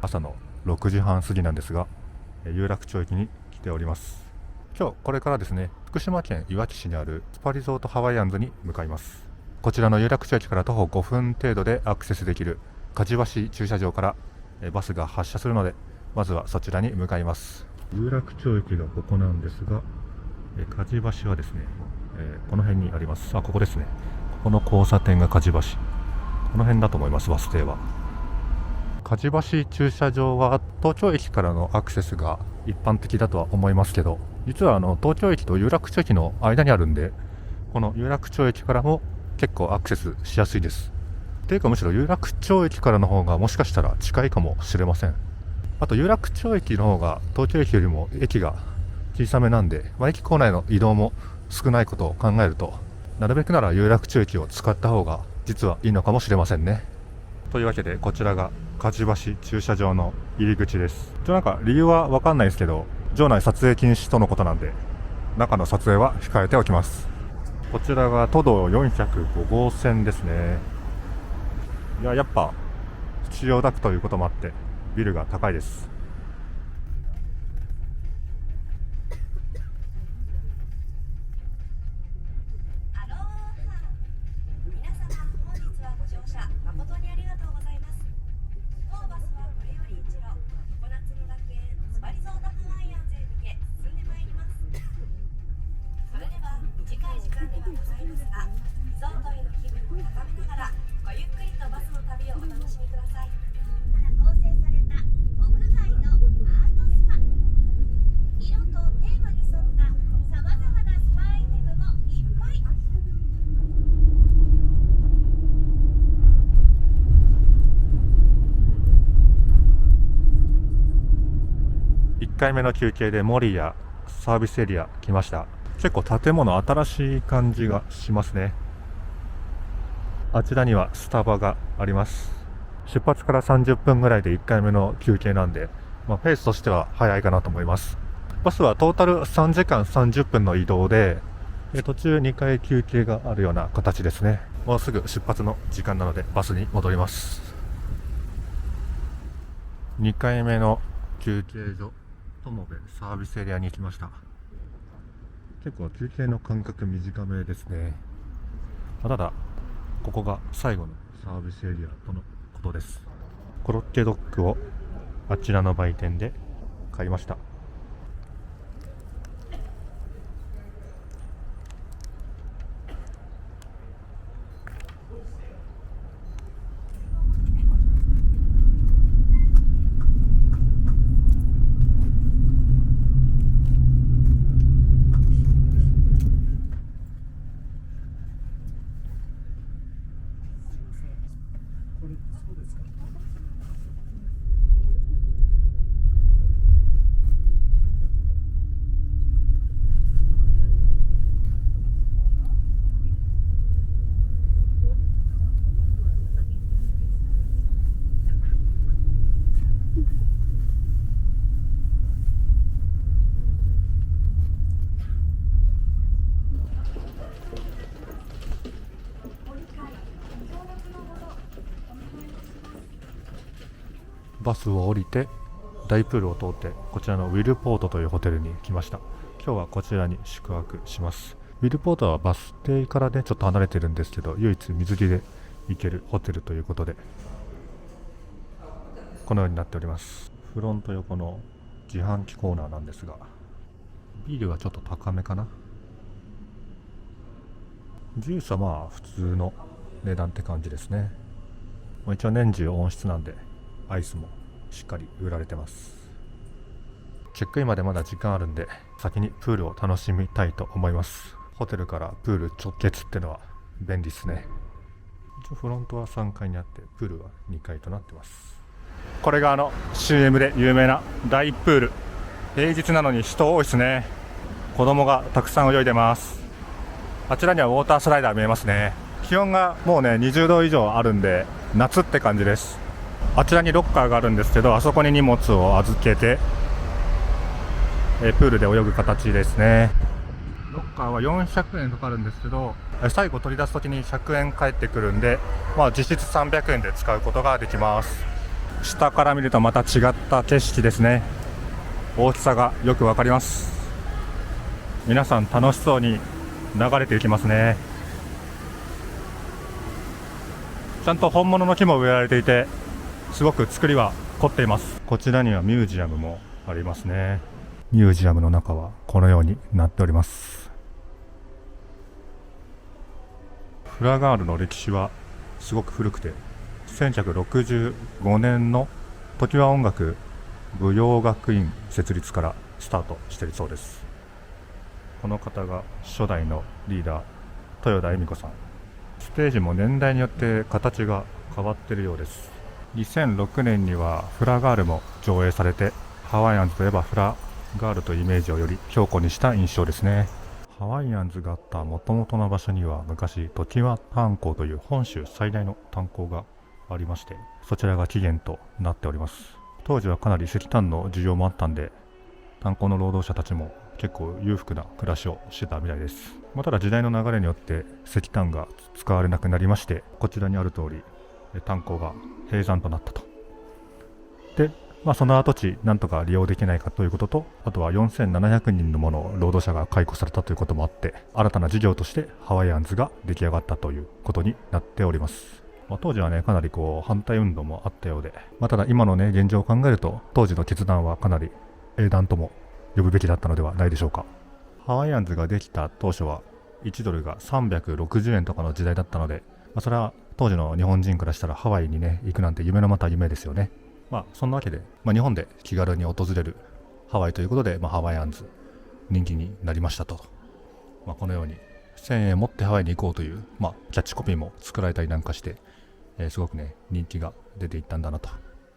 朝の6時半過ぎなんですが、有楽町駅に来ております。今日これからですね、福島県いわき市にあるスパリゾートハワイアンズに向かいます。こちらの有楽町駅から徒歩5分程度でアクセスできる梶橋駐車場からバスが発車するので、まずはそちらに向かいます。有楽町駅がここなんですが、梶橋はですね、この辺にあります。ここですね。ここの交差点が梶橋、この辺だと思います。バス停は梶橋駐車場は東京駅からのアクセスが一般的だとは思いますけど、実は東京駅と有楽町駅の間にあるんで、この有楽町駅からも結構アクセスしやすいです。というかむしろ有楽町駅からの方がもしかしたら近いかもしれません。あと有楽町駅の方が東京駅よりも駅が小さめなんで、駅構内の移動も少ないことを考えると、なるべくなら有楽町駅を使った方が実はいいのかもしれませんね。というわけでこちらが梶橋駐車場の入り口です。なんか理由は分かんないですけど、場内撮影禁止とのことなんで、中の撮影は控えておきます。こちらが都道405号線ですね。やっぱ千代田区ということもあってビルが高いです。1回目の休憩で守谷サービスエリア来ました。結構建物新しい感じがしますね。あちらにはスタバがあります。出発から30分ぐらいで1回目の休憩なんで、ペースとしては早いかなと思います。バスはトータル3時間30分の移動で、途中2回休憩があるような形ですね。もうすぐ出発の時間なのでバスに戻ります。2回目の休憩所友部サービスエリアに来ました。結構休憩の間隔短めですね。ただここが最後のサービスエリアとのことです。コロッケドッグをあちらの売店で買いました。バスを降りて大プールを通ってこちらのウィルポートというホテルに来ました。今日はこちらに宿泊します。ウィルポートはバス停からねちょっと離れてるんですけど、唯一水着で行けるホテルということでこのようになっております。フロント横の自販機コーナーなんですが、ビールはちょっと高めかな。ジュースは普通の値段って感じですね。一応年中温室なんでアイスもしっかり売られてます。チェックインまでまだ時間あるんで、先にプールを楽しみたいと思います。ホテルからプール直結ってのは便利ですね。一応フロントは3階にあってプールは2階となってます。これがCM で有名な大プール。平日なのに人多いですね。子供がたくさん泳いでます。あちらにはウォータースライダー見えますね。気温がもうね20度以上あるんで夏って感じです。あちらにロッカーがあるんですけど、あそこに荷物を預けてプールで泳ぐ形ですね。ロッカーは400円かかるんですけど、最後取り出すときに100円返ってくるんで、実質300円で使うことができます。下から見るとまた違った景色ですね。大きさがよくわかります。皆さん楽しそうに流れていきますね。ちゃんと本物の木も植えられていて、すごく作りは凝っています。こちらにはミュージアムもありますね。ミュージアムの中はこのようになっております。フラガールの歴史はすごく古くて、1965年の常盤音楽舞踊学院設立からスタートしているそうです。この方が初代のリーダー、豊田恵美子さん。ステージも年代によって形が変わっているようです。2006年にはフラガールも上映されて、ハワイアンズといえばフラガールというイメージをより強固にした印象ですね。ハワイアンズがあった元々の場所には昔常盤炭鉱という本州最大の炭鉱がありまして、そちらが起源となっております。当時はかなり石炭の需要もあったんで、炭鉱の労働者たちも結構裕福な暮らしをしてたみたいです。ただ時代の流れによって石炭が使われなくなりまして、こちらにある通り炭鉱が閉山となったと。で、その跡地なんとか利用できないかということと、あとは4700人のもの労働者が解雇されたということもあって、新たな事業としてハワイアンズが出来上がったということになっております。当時はね、かなり反対運動もあったようで、ただ今のね、現状を考えると、当時の決断はかなり英断とも呼ぶべきだったのではないでしょうか。ハワイアンズができた当初は、1ドルが360円とかの時代だったので、それは当時の日本人からしたらハワイにね、行くなんて夢のまた夢ですよね。そんなわけで、日本で気軽に訪れるハワイということで、ハワイアンズ人気になりましたと。このように1000円持ってハワイに行こうという、キャッチコピーも作られたりなんかして、すごくね、人気が出ていったんだなと。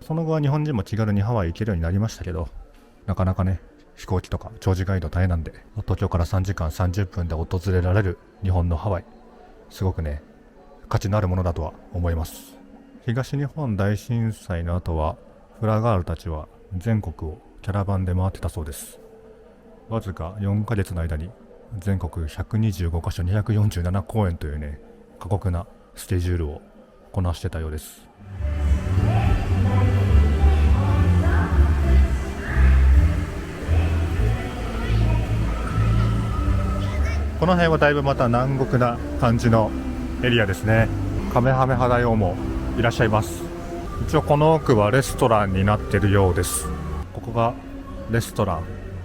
その後は日本人も気軽にハワイ行けるようになりましたけど、なかなかね、飛行機とか長時間移動大変なんで、東京から3時間30分で訪れられる日本のハワイ、すごくね、価値のあるものだとは思います。東日本大震災の後は、フラガールたちは全国をキャラバンで回ってたそうです。わずか4ヶ月の間に全国125カ所247公演というね、過酷なスケジュールをこなしてたようです。この辺はだいぶまた南国な感じのエリアですね。カメハメハ大王もいらっしゃいます。一応この奥はレストランになっているようです。ここがレストラン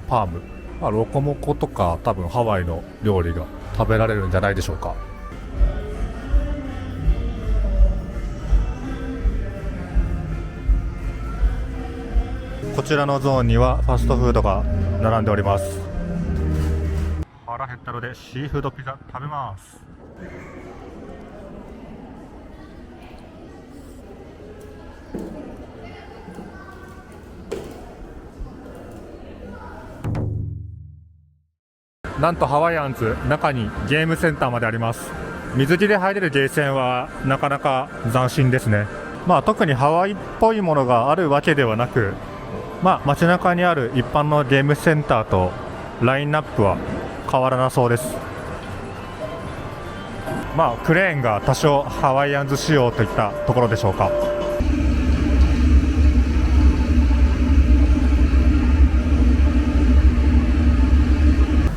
パーム、ロコモコとか多分ハワイの料理が食べられるんじゃないでしょうか。こちらのゾーンにはファストフードが並んでおります。腹減ったのでシーフードピザ食べます。なんとハワイアンズ、中にゲームセンターまであります。水着で入れるゲーセンはなかなか斬新ですね。特にハワイっぽいものがあるわけではなく、街中にある一般のゲームセンターとラインナップは変わらなそうです。クレーンが多少ハワイアンズ仕様といったところでしょうか。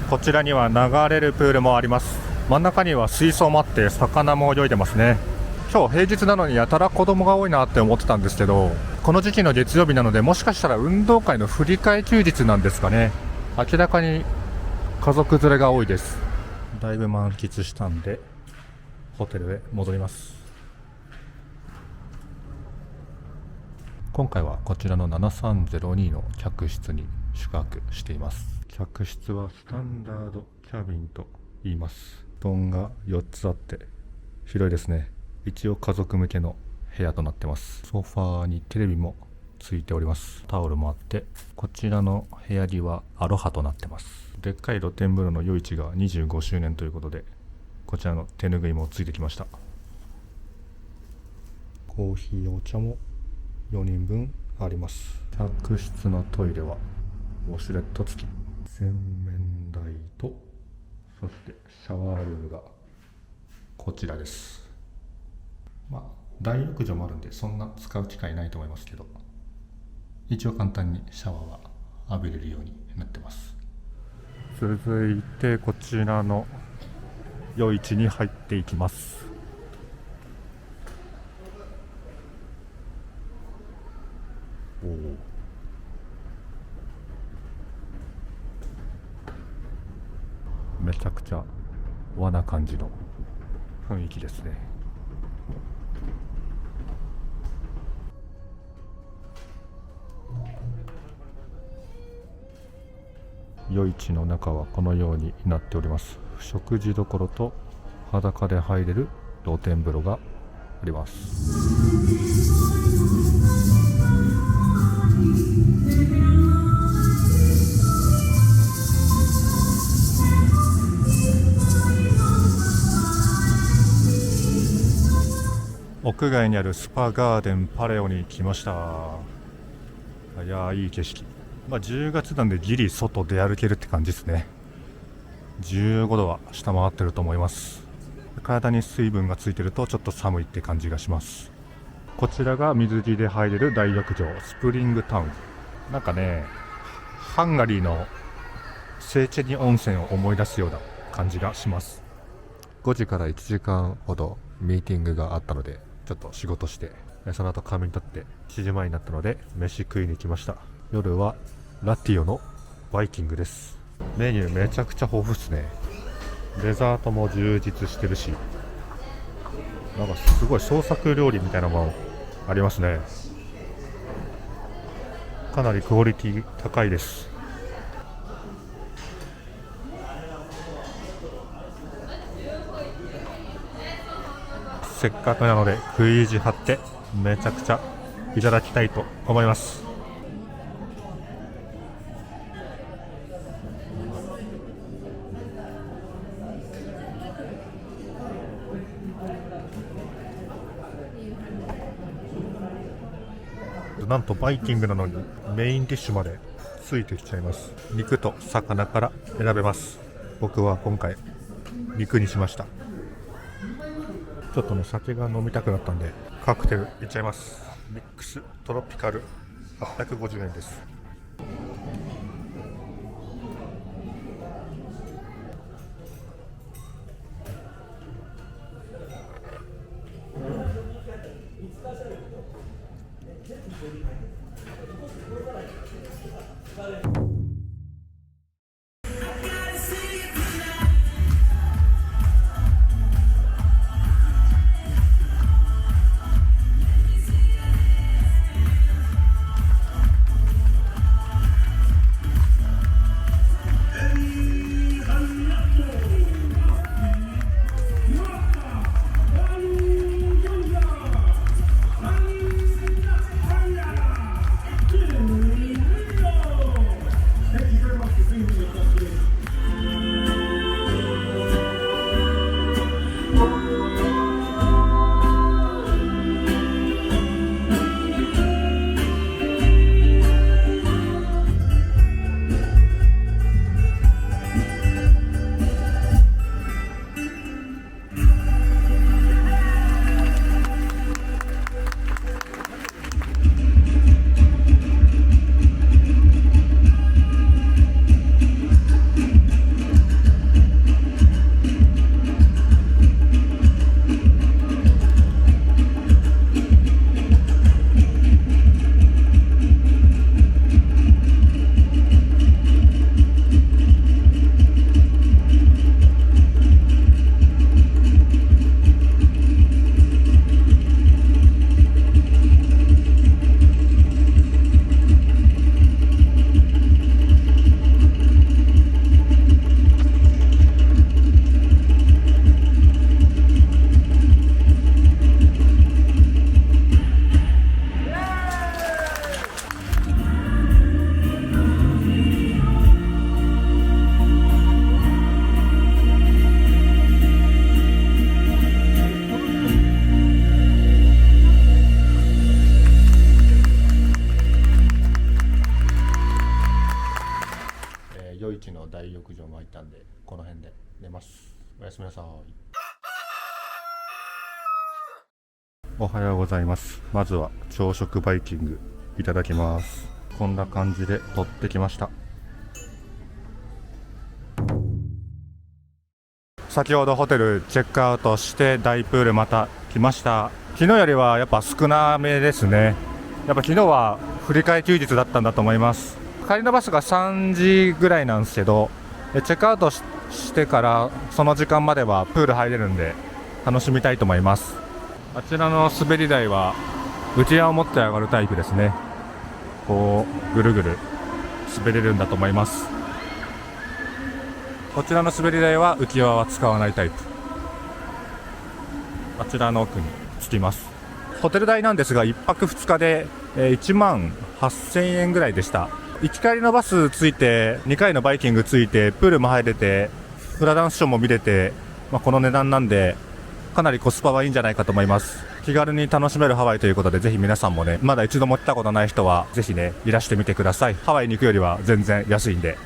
こちらには流れるプールもあります。真ん中には水槽もあって魚も泳いでますね。今日平日なのにやたら子供が多いなって思ってたんですけど、この時期の月曜日なので、もしかしたら運動会の振り替え休日なんですかね。明らかに家族連れが多いです。だいぶ満喫したんでホテルへ戻ります。今回はこちらの7302の客室に宿泊しています。客室はスタンダードキャビンと言います。布団が4つあって広いですね。一応家族向けの部屋となってます。ソファーにテレビもついております。タオルもあって、こちらの部屋着はアロハとなってます。でっかい露天風呂の夜市が25周年ということで、こちらの手ぬぐいもついてきました。コーヒーお茶も4人分あります。客室のトイレはウォシュレット付き、洗面台と、そしてシャワールームがこちらです。大浴場もあるんでそんな使う機会ないと思いますけど、一応簡単にシャワーは浴びれるようになってます。続いてこちらの夜市に入っていきます。おお、めちゃくちゃ和な感じの雰囲気ですね。夜市の中はこのようになっております。食事処と裸で入れる露天風呂があります。屋外にあるスパガーデンパレオに来ました。いやー、いい景色。10月なんでギリ外出歩けるって感じですね。15度は下回ってると思います。体に水分がついてるとちょっと寒いって感じがします。こちらが水着で入れる大浴場スプリングタウン。なんかね、ハンガリーのセーチェニ温泉を思い出すような感じがします。5時から1時間ほどミーティングがあったのでちょっと仕事して、その後仮眠取って7時前になったので飯食いに来ました。夜はラティオのバイキングです。メニューめちゃくちゃ豊富ですね。デザートも充実してるし、なんかすごい創作料理みたいなものありますね。かなりクオリティ高いです。せっかくなので食い意地張ってめちゃくちゃいただきたいと思います。なんとバイキングなのにメインディッシュまでついてきちゃいます。肉と魚から選べます。僕は今回肉にしました。ちょっとね、酒が飲みたくなったんでカクテルいっちゃいます。ミックストロピカル850円です。夜市の大浴場も空いたんでこの辺で寝ます。おやすみなさい。おはようございます。まずは朝食バイキングいただきます。こんな感じで取ってきました。先ほどホテルチェックアウトして大プールまた来ました。昨日よりはやっぱ少なめですね。やっぱ昨日は振り替え休日だったんだと思います。帰りのバスが3時ぐらいなんですけど、チェックアウトしてからその時間まではプール入れるんで楽しみたいと思います。あちらの滑り台は内輪を持って上がるタイプですね。こうぐるぐる滑れるんだと思います。こちらの滑り台は浮き輪は使わないタイプ。あちらの奥に着きます。ホテル代なんですが1泊2日で1万8000円ぐらいでした。行き帰りのバスついて2回のバイキングついてプールも入れてフラダンスショーも見れて、この値段なんでかなりコスパはいいんじゃないかと思います。気軽に楽しめるハワイということで、ぜひ皆さんもね、まだ一度も来たことない人はぜひねいらしてみてください。ハワイに行くよりは全然安いんで。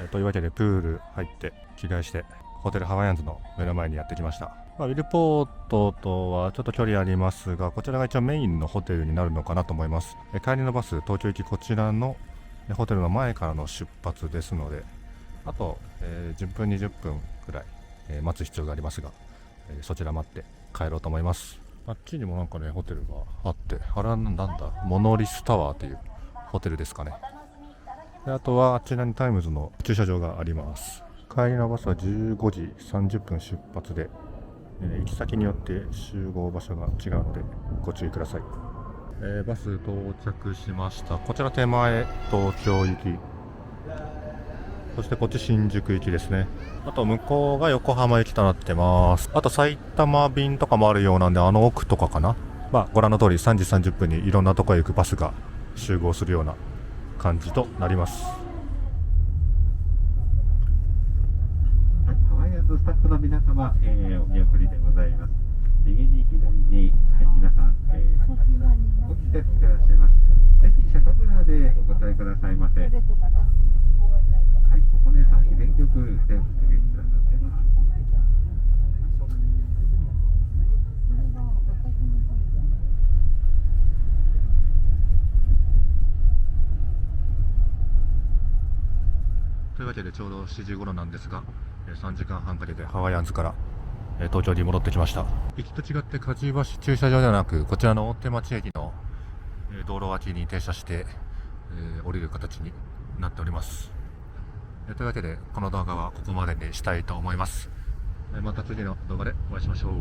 というわけでプール入って着替えしてホテルハワイアンズの目の前にやってきました。ウィルポートとはちょっと距離ありますが、こちらが一応メインのホテルになるのかなと思います。帰りのバス東京行きこちらのホテルの前からの出発ですので、あと、10分20分くらい、待つ必要がありますが、そちら待って帰ろうと思います。あっちにもなんかねホテルがあって、あれはなんだモノリスタワーというホテルですかね。であとはあちらにタイムズの駐車場があります。帰りのバスは15時30分出発で、行き先によって集合場所が違うのでご注意ください。バス到着しました。こちら手前東京行き、そしてこっち新宿行きですね。あと向こうが横浜行きとなってます。あと埼玉便とかもあるようなんで、あの奥とかかな。ご覧の通り3時30分にいろんなとこへ行くバスが集合するような感じとなります。ハワイアンズスタッフの皆様、お見送りでございます。右に左に、皆さん、ご季節いらっしゃいます。ぜひシャカブラでお答えくださいませ。はい、ここねさんに全曲全部出撃くださってます。というわけでちょうど7時頃なんですが、3時間半かけてハワイアンズから東京に戻ってきました。行きと違って梶橋駐車場ではなく、こちらの大手町駅の道路脇に停車して降りる形になっております。というわけでこの動画はここまでにしたいと思います。また次の動画でお会いしましょう。